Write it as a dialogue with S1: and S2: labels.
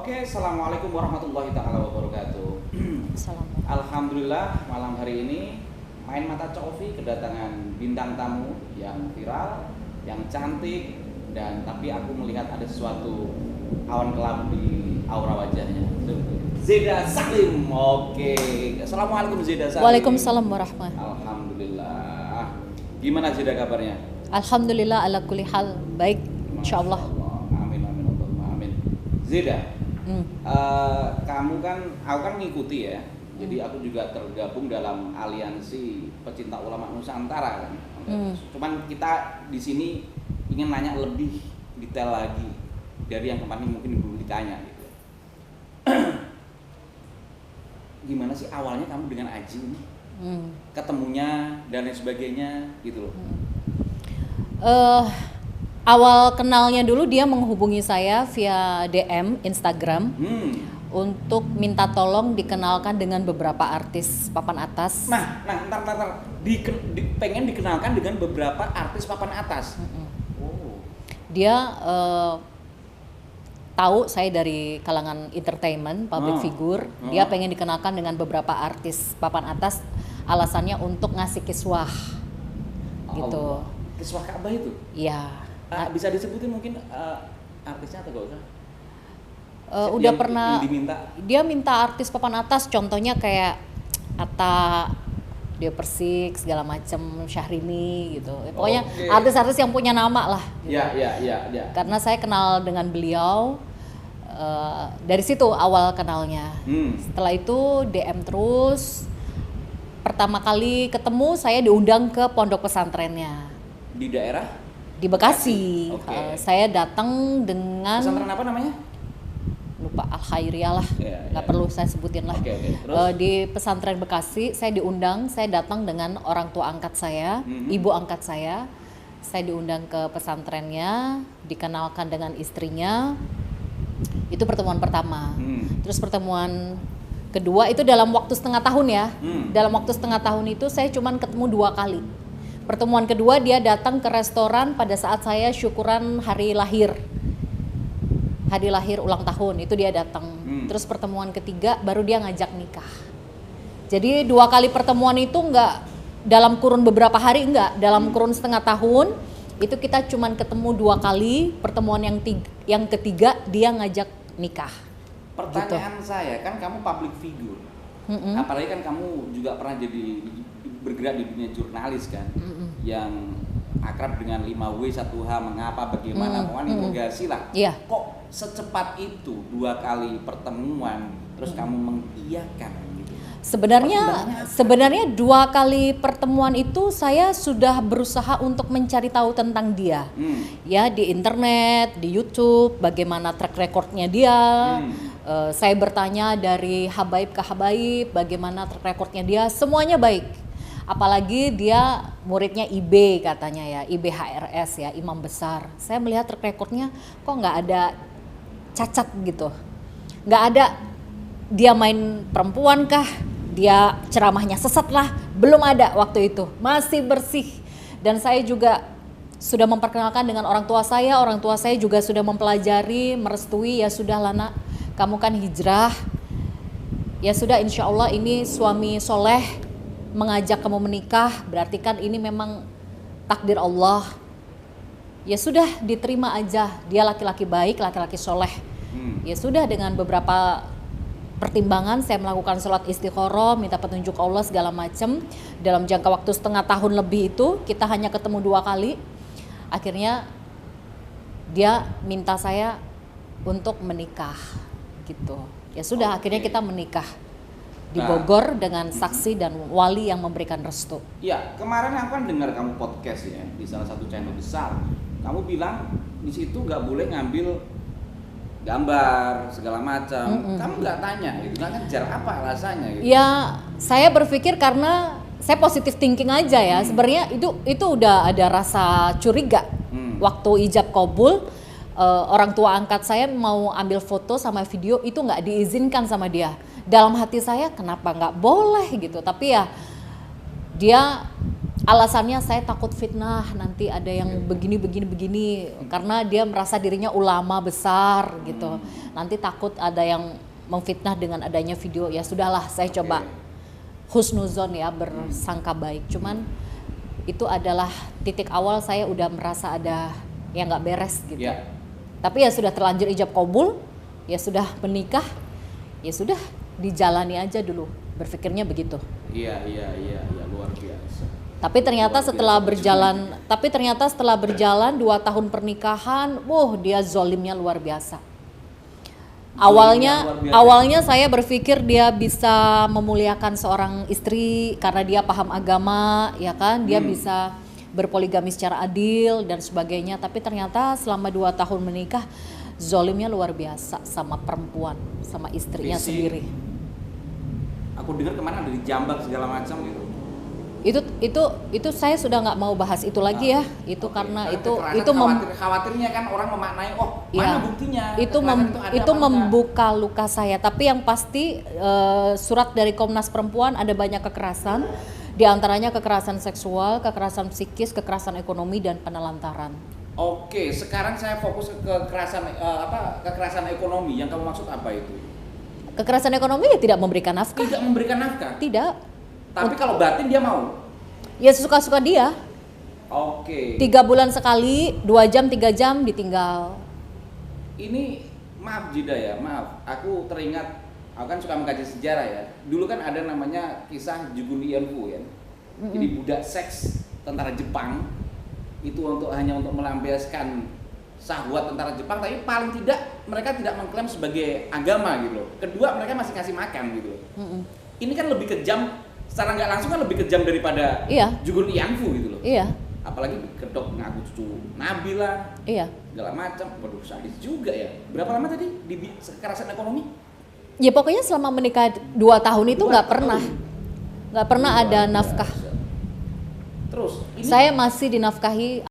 S1: Oke, assalamualaikum warahmatullahi taala wabarakatuh.
S2: Assalamualaikum.
S1: Alhamdulillah malam hari ini Main Mata Coffee kedatangan bintang tamu yang viral, yang cantik, dan tapi aku melihat ada sesuatu awan kelabu di aura wajahnya. Zeda Salim. Oke, assalamualaikum Zeda Salim.
S2: Waalaikumsalam warahmatullahi.
S1: Alhamdulillah. Gimana Zeda kabarnya?
S2: Alhamdulillah ala kulli hal baik insyaallah.
S1: Amin amin Allahumma amin. Zeda. Kamu kan, aku kan ngikuti ya. Jadi aku juga tergabung dalam aliansi pecinta ulama Nusantara kan. Cuman kita di sini ingin nanya lebih detail lagi dari yang kemarin mungkin belum ditanya gitu. Gimana sih awalnya kamu dengan Aji ini? Ketemunya dan lain sebagainya gitu loh.
S2: Awal kenalnya dulu dia menghubungi saya via DM Instagram untuk minta tolong dikenalkan dengan beberapa artis papan atas.
S1: Ntar. Pengen dikenalkan dengan beberapa artis papan atas.
S2: Dia tahu saya dari kalangan entertainment, public figure. Dia pengen dikenalkan dengan beberapa artis papan atas. Alasannya untuk ngasih kiswah, gitu.
S1: Kiswah Ka'bah itu?
S2: Iya.
S1: Bisa disebutin mungkin artisnya atau gak usah?
S2: Udah pernah
S1: yang diminta?
S2: Dia minta artis papan atas, contohnya kayak Atta, Dia Persik, segala macam, Syahrini gitu. Pokoknya artis-artis yang punya nama lah. Gitu.
S1: Ya.
S2: Karena saya kenal dengan beliau, dari situ awal kenalnya. Setelah itu DM terus. Pertama kali ketemu saya diundang ke pondok pesantrennya.
S1: Di daerah?
S2: Di Bekasi. Saya datang dengan
S1: pesantren apa namanya?
S2: Lupa, Al Khairiyah lah, nggak perlu saya sebutin lah. Di pesantren Bekasi saya diundang, saya datang dengan orang tua angkat saya, ibu angkat saya diundang ke pesantrennya, dikenalkan dengan istrinya. Itu pertemuan pertama. Terus pertemuan kedua itu dalam waktu setengah tahun ya. Dalam waktu setengah tahun itu saya cuma ketemu 2 kali. Pertemuan kedua dia datang ke restoran pada saat saya syukuran hari lahir ulang tahun, itu dia datang. Terus pertemuan ketiga baru dia ngajak nikah. Jadi 2 kali pertemuan itu enggak dalam kurun beberapa hari, enggak dalam kurun setengah tahun. Itu kita cuman ketemu 2 kali. Pertemuan yang ketiga dia ngajak nikah.
S1: Pertanyaan gitu. Saya kan kamu public figure, apalagi kan kamu juga pernah bergerak di dunia jurnalis kan, yang akrab dengan 5W 1H mengapa bagaimana pokoknya interogasi lah. Kok secepat itu 2 kali pertemuan terus kamu mengiyakan gitu?
S2: Sebenarnya 2 kali pertemuan itu saya sudah berusaha untuk mencari tahu tentang dia. Ya di internet, di YouTube, bagaimana track recordnya dia. Saya bertanya dari habaib ke habaib, bagaimana track recordnya dia, semuanya baik. Apalagi dia muridnya IB katanya ya, IB HRS ya, imam besar. Saya melihat track recordnya kok nggak ada cacat gitu, nggak ada dia main perempuan kah, dia ceramahnya sesat lah, belum ada waktu itu, masih bersih. Dan saya juga sudah memperkenalkan dengan orang tua saya juga sudah mempelajari, merestui, ya sudah lah nak, kamu kan hijrah, ya sudah insya Allah ini suami soleh mengajak kamu menikah, berarti kan ini memang takdir Allah. Ya sudah diterima aja, dia laki-laki baik, laki-laki soleh. Ya sudah, dengan beberapa pertimbangan saya melakukan sholat istikharah, minta petunjuk Allah segala macam. Dalam jangka waktu setengah tahun lebih itu kita hanya ketemu 2 kali. Akhirnya dia minta saya untuk menikah gitu. Ya sudah, akhirnya kita menikah di Bogor dengan saksi dan wali yang memberikan restu.
S1: Ya, kemarin aku kan dengar kamu podcast ya di salah satu channel besar. Kamu bilang di situ nggak boleh ngambil gambar segala macam. Kamu nggak tanya, gitu, nggak ngejar apa rasanya? Gitu.
S2: Ya, saya berpikir karena saya positive thinking aja ya. Sebenarnya itu udah ada rasa curiga. Waktu ijab kabul, orang tua angkat saya mau ambil foto sama video itu nggak diizinkan sama dia. Dalam hati saya kenapa nggak boleh gitu, tapi ya dia Alasannya saya takut fitnah, nanti ada yang begini karena dia merasa dirinya ulama besar gitu. Nanti takut ada yang memfitnah dengan adanya video. Ya sudahlah, saya coba husnuzon ya, bersangka baik. Cuman itu adalah titik awal saya udah merasa ada yang nggak beres gitu. Tapi ya sudah terlanjur ijab kabul, ya sudah menikah, ya sudah dijalani aja dulu. Berpikirnya begitu.
S1: Iya, luar biasa.
S2: Tapi ternyata setelah berjalan 2 tahun pernikahan, dia zolimnya luar biasa. Awalnya saya berpikir dia bisa memuliakan seorang istri karena dia paham agama, ya kan? Dia bisa berpoligami secara adil dan sebagainya. Tapi ternyata selama 2 tahun menikah, zolimnya luar biasa sama perempuan, sama istrinya sendiri.
S1: Aku dengar kemana ada dijambak segala macam gitu.
S2: Itu saya sudah nggak mau bahas itu lagi ya. Itu karena
S1: khawatirnya kan orang memaknai mana buktinya.
S2: Itu membuka luka saya. Tapi yang pasti surat dari Komnas Perempuan ada banyak kekerasan, di antaranya kekerasan seksual, kekerasan psikis, kekerasan ekonomi dan penelantaran.
S1: Oke, sekarang saya fokus ke kekerasan ekonomi. Yang kamu maksud apa itu?
S2: Kekerasan ekonomi ya tidak memberikan nafkah.
S1: Tidak memberikan nafkah.
S2: Tidak.
S1: Tapi kalau batin dia mau?
S2: Ya sesuka-suka dia.
S1: Oke.
S2: 3 bulan sekali, 2 jam, 3 jam ditinggal.
S1: Ini maaf Jida ya, maaf. Aku teringat, aku kan suka mengkaji sejarah ya. Dulu kan ada namanya kisah Jugun Lianfu ya. Jadi budak seks tentara Jepang itu hanya untuk melampiaskan syahwat tentara Jepang, tapi paling tidak mereka tidak mengklaim sebagai agama gitu loh. Kedua, mereka masih kasih makan gitu loh. Ini kan lebih kejam. Secara nggak langsung kan lebih kejam daripada Jugun Lianfu gitu loh.
S2: Iya.
S1: Apalagi kedok ngaku cucu Nabi lah.
S2: Iya.
S1: Segala macam. Waduh, sadis juga ya. Berapa lama tadi di kekerasan ekonomi?
S2: Ya pokoknya selama menikah 2 tahun itu nggak pernah ada nafkah.
S1: Terus ini
S2: saya masih dinafkahi